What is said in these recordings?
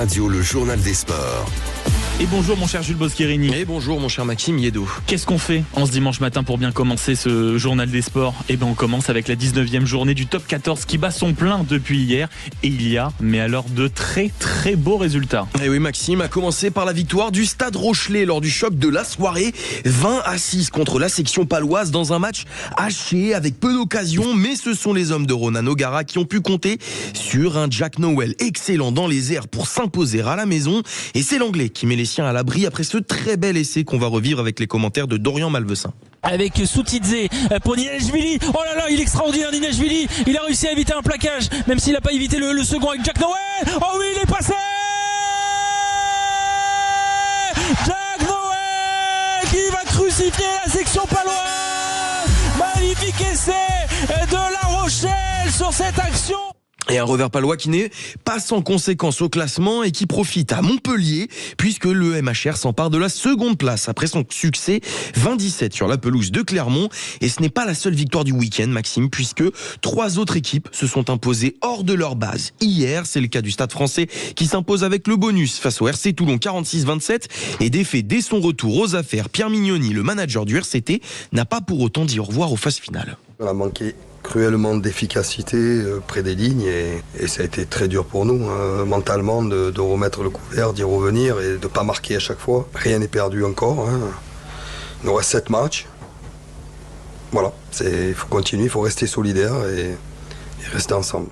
Radio, le journal des sports. Et bonjour mon cher Jules Boscherini. Et bonjour mon cher Maxime Yeddo. Qu'est-ce qu'on fait en ce dimanche matin pour bien commencer ce journal des sports ? Eh bien on commence avec la 19e journée du top 14 qui bat son plein depuis hier. Et il y a, mais alors de très très beaux résultats. Et oui Maxime, a commencé par la victoire du Stade Rochelet lors du choc de la soirée. 20-6 contre la section paloise dans un match haché avec peu d'occasions. Mais ce sont les hommes de Ronan O'Gara qui ont pu compter sur un Jack Nowell excellent dans les airs pour s'imposer à la maison. Et c'est l'Anglais qui met les siens à l'abri après ce très bel essai qu'on va revivre avec les commentaires de Dorian Malvessin. Avec Soutidze pour Ninashvili. Oh là là, il est extraordinaire Ninashvili. Il a réussi à éviter un plaquage, même s'il n'a pas évité le second avec Jack Nowell. Oh oui, il est passé. Jack Nowell qui va crucifier la section paloise. Magnifique essai de La Rochelle sur cette action. Et un revers palois qui n'est pas sans conséquence au classement et qui profite à Montpellier puisque le MHR s'empare de la seconde place après son succès 20-17 sur la pelouse de Clermont. Et ce n'est pas la seule victoire du week-end, Maxime, puisque 3 autres équipes se sont imposées hors de leur base. Hier, c'est le cas du Stade Français qui s'impose avec le bonus face au RC Toulon 46-27 et défait dès son retour aux affaires. Pierre Mignoni, le manager du RCT, n'a pas pour autant dit au revoir aux phases finales. On a manqué cruellement d'efficacité près des lignes et ça a été très dur pour nous mentalement de remettre le couvert, d'y revenir et de ne pas marquer à chaque fois. Rien n'est perdu encore. Il nous reste 7 matchs. Voilà, il faut continuer, il faut rester solidaire et rester ensemble.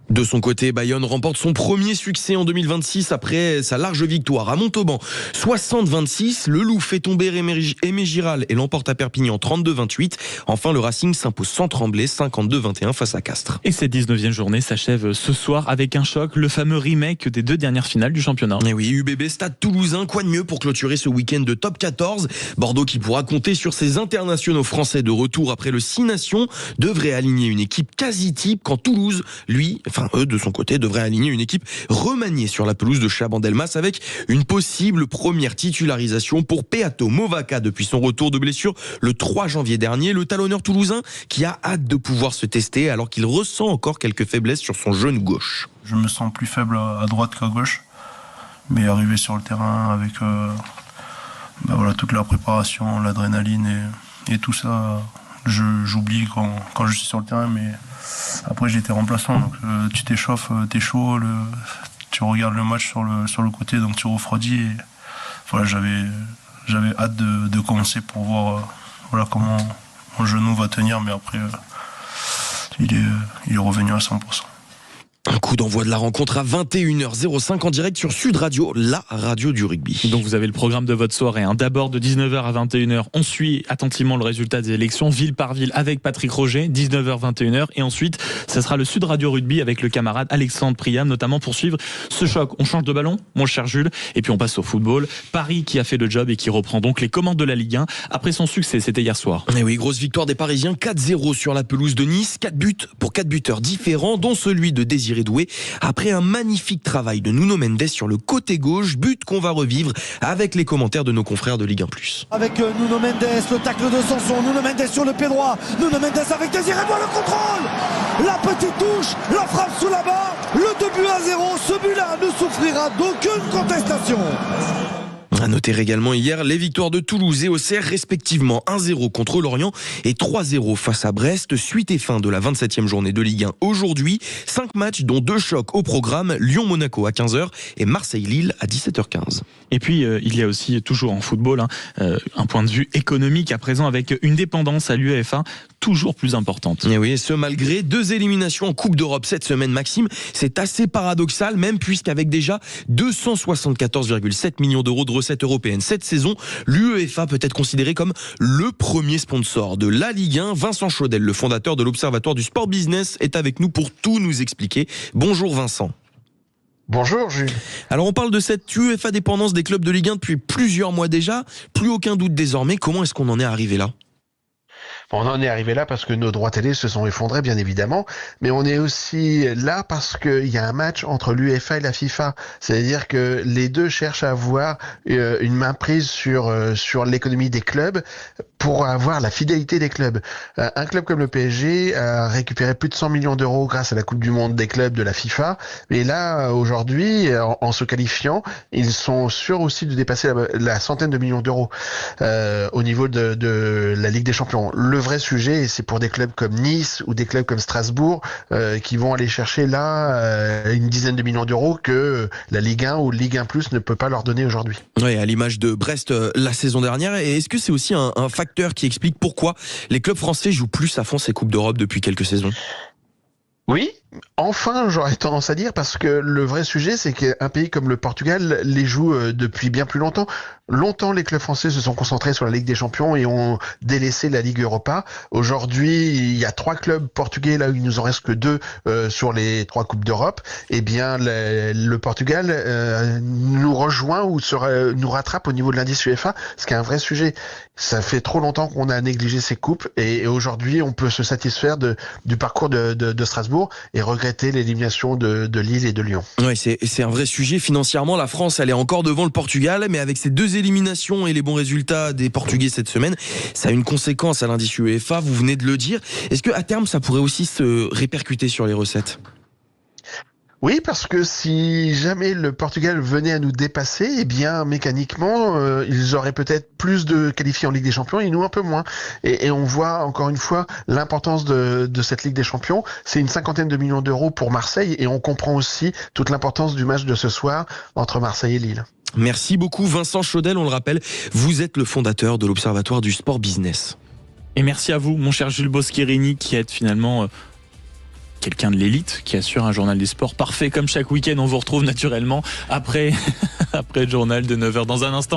De son côté, Bayonne remporte son premier succès en 2026 après sa large victoire à Montauban. 60-26, le Loup fait tomber Aimé Giral et l'emporte à Perpignan 32-28. Enfin, le Racing s'impose sans trembler 52-21 face à Castres. Et cette 19e journée s'achève ce soir avec un choc, le fameux remake des 2 dernières finales du championnat. Et oui, UBB Stade Toulousain, quoi de mieux pour clôturer ce week-end de top 14. Bordeaux qui pourra compter sur ses internationaux français de retour après le 6 Nations devrait aligner une équipe quasi type quand Toulouse, eux, de son côté, devraient aligner une équipe remaniée sur la pelouse de Chabandelmas avec une possible première titularisation pour Peato Movaca depuis son retour de blessure le 3 janvier dernier. Le talonneur toulousain qui a hâte de pouvoir se tester alors qu'il ressent encore quelques faiblesses sur son genou gauche. Je me sens plus faible à droite qu'à gauche, mais arriver sur le terrain avec toute la préparation, l'adrénaline et tout ça, j'oublie quand je suis sur le terrain, mais après j'ai été remplaçant, donc tu t'échauffes, t'es chaud, tu regardes le match sur le côté, donc tu refroidis. Et voilà, j'avais hâte de commencer pour voir comment mon genou va tenir, mais après il est revenu à 100%. Un coup d'envoi de la rencontre à 21h05 en direct sur Sud Radio, la radio du rugby. Donc vous avez le programme de votre soirée. D'abord de 19h à 21h, on suit attentivement le résultat des élections ville par ville avec Patrick Roger, 19h 21h. Et ensuite, ça sera le Sud Radio Rugby avec le camarade Alexandre Priam, notamment pour suivre ce choc. On change de ballon, mon cher Jules, et puis on passe au football. Paris qui a fait le job et qui reprend donc les commandes de la Ligue 1 après son succès, c'était hier soir. Et oui, grosse victoire des Parisiens, 4-0 sur la pelouse de Nice, 4 buts pour 4 buteurs différents, dont celui de Désiré Doué. Après un magnifique travail de Nuno Mendes sur le côté gauche, but qu'on va revivre avec les commentaires de nos confrères de Ligue 1+. Avec Nuno Mendes, le tacle de Sanson, Nuno Mendes sur le pied droit, Nuno Mendes avec Désiré Doué, le contrôle, la petite touche, la frappe sous la barre, le 2-0, ce but-là ne souffrira d'aucune contestation. À noter également hier les victoires de Toulouse et Auxerre respectivement 1-0 contre Lorient et 3-0 face à Brest. Suite et fin de la 27e journée de Ligue 1 aujourd'hui. 5 matchs dont 2 chocs au programme. Lyon-Monaco à 15h et Marseille-Lille à 17h15. Et puis il y a aussi toujours en football un point de vue économique à présent avec une dépendance à l'UEFA toujours plus importante. Et oui, ce malgré 2 éliminations en Coupe d'Europe cette semaine, Maxime, c'est assez paradoxal même puisqu'avec déjà 274,7 millions d'euros de recettes européennes cette saison, l'UEFA peut être considéré comme le premier sponsor de la Ligue 1. Vincent Chaudel, le fondateur de l'Observatoire du Sport Business, est avec nous pour tout nous expliquer. Bonjour Vincent. Bonjour Jules. Alors on parle de cette UEFA dépendance des clubs de Ligue 1 depuis plusieurs mois déjà. Plus aucun doute désormais, comment est-ce qu'on en est arrivé là ? On en est arrivé là parce que nos droits télé se sont effondrés, bien évidemment, mais on est aussi là parce qu'il y a un match entre l'UEFA et la FIFA. C'est-à-dire que les deux cherchent à avoir une main prise sur l'économie des clubs pour avoir la fidélité des clubs. Un club comme le PSG a récupéré plus de 100 millions d'euros grâce à la Coupe du Monde des clubs de la FIFA. Et là, aujourd'hui, en se qualifiant, ils sont sûrs aussi de dépasser la centaine de millions d'euros au niveau de la Ligue des Champions. Le vrai sujet, c'est pour des clubs comme Nice ou des clubs comme Strasbourg qui vont aller chercher là une dizaine de millions d'euros que la Ligue 1 ou Ligue 1 Plus ne peut pas leur donner aujourd'hui. Oui, à l'image de Brest la saison dernière. Et est-ce que c'est aussi un facteur qui explique pourquoi les clubs français jouent plus à fond ces Coupes d'Europe depuis quelques saisons? Oui, enfin, j'aurais tendance à dire, parce que le vrai sujet, c'est qu'un pays comme le Portugal les joue depuis bien plus longtemps. Longtemps, les clubs français se sont concentrés sur la Ligue des Champions et ont délaissé la Ligue Europa. Aujourd'hui, il y a 3 clubs portugais, là où il nous en reste que 2 sur les 3 Coupes d'Europe. Eh bien, le Portugal nous rejoint ou nous rattrape au niveau de l'indice UEFA, ce qui est un vrai sujet. Ça fait trop longtemps qu'on a négligé ces coupes et aujourd'hui, on peut se satisfaire du parcours de Strasbourg et regretter l'élimination de Lille et de Lyon. Oui, c'est un vrai sujet. Financièrement, la France, elle est encore devant le Portugal, mais avec ces 2 éliminations et les bons résultats des Portugais cette semaine, ça a une conséquence à l'indice UEFA, vous venez de le dire. Est-ce qu'à terme, ça pourrait aussi se répercuter sur les recettes ? Oui, parce que si jamais le Portugal venait à nous dépasser, eh bien mécaniquement, ils auraient peut-être plus de qualifiés en Ligue des Champions et nous un peu moins. Et on voit encore une fois l'importance de cette Ligue des Champions. C'est une 50aine de millions d'euros pour Marseille et on comprend aussi toute l'importance du match de ce soir entre Marseille et Lille. Merci beaucoup Vincent Chaudel, on le rappelle, vous êtes le fondateur de l'Observatoire du Sport Business. Et merci à vous, mon cher Jules Boscherini, qui est finalement quelqu'un de l'élite, qui assure un journal des sports parfait comme chaque week-end. On vous retrouve naturellement après le journal de 9h dans un instant.